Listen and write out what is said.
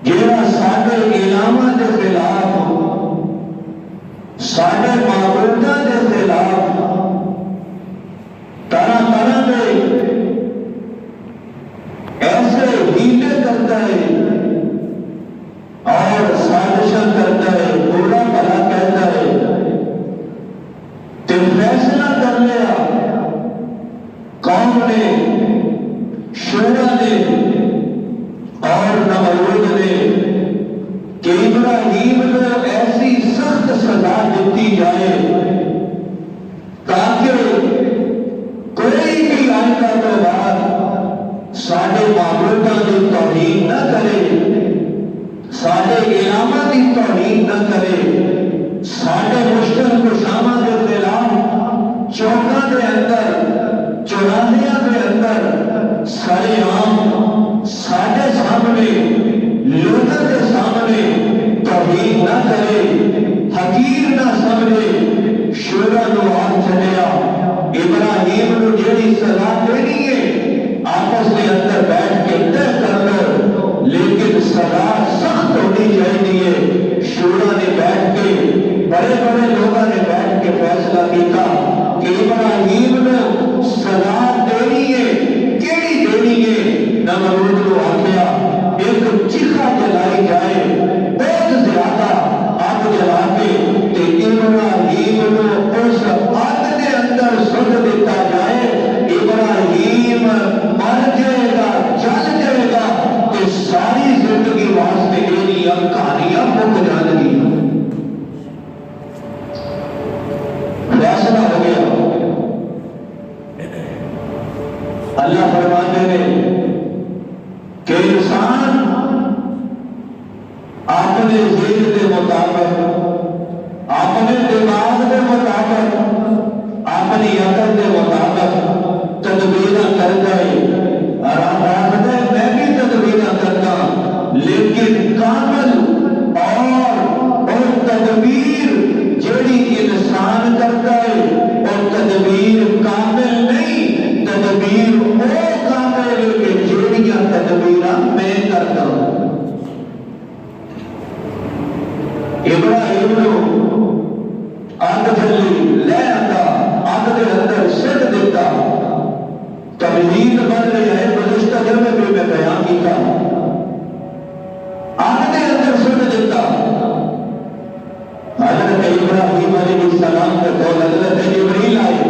جہاں سارے علامہ کے خلاف سارے معبودہ کے خلاف طرح طرح کے ایسے ہیلے کرتا ہے اور سازشیں کرتا ہے، برا بھلا کہتا ہے، تو فیصلہ کر لیا قوم نے، شورا نے اور نمرود نے کہ ابراہیم کو ایسی سخت سزا دیتی جائے تاکہ کوئی بھی آئندہ کے بعد سارے معبوداں کی توہین نہ کرے، سارے علامہ کی توہین نہ کرے، سارے مشکل کشامہ کے خلاف چوکا کے اندر، چوراہیاں کے اندر سارے عام سارے سامنے لوگوں کے سامنے توہین نہ کرے، حقیر نہ سمجھے، شورا نو ہاتھ چلیا ابراہیم نو جیڑی سزا دینی ہے آپس کے اندر بیٹھ کے طے کر لو، لیکن سزا سخت ہونی چاہیے۔ شورا نے بیٹھ کے، بڑے بڑے لوگوں نے بیٹھ کے فیصلہ کیا کہ ابراہیم نو سزا دینی ہے، کیڑی دینی ہے؟ نمرود کو آگیا ایک چیخا جلائی جائے، بہت زیادہ آگ جلا کے ابراہیم کو اس آگ کے اندر سٹ دیتا جائے، ابراہیم مر جائے گا، جل جائے گا، کہ ساری زندگی واسطے میری کہانیاں مک جان گی۔ فیصلہ ہو گیا۔ اللہ فرماتے ہیں کہ انسان اپنے ذہن کے مطابق، اپنے دماغ کے مطابق، اپنی عقل کے مطابق تدبیر کر جائے، میں بھی تدبیر کرتا، لیکن کامل اور تدبیر جیڑی انسان کرتا ہے اور تدبیر کامل نہیں، تدبیر وہ کامل ہے کہ جیڑیاں تدبیراں میں کرتا ہوں۔ ابراہیم نو آگ جلی لے آتا، آگ کے اندر سٹ دیتا، تمہید بن رہی ہے، گزشتہ جمعے پہ میں بیان کیا، آگ کے اندر سٹ دیتا۔ حضرت ابراہیم علیہ السلام کے قول حضرت جبریل آئے،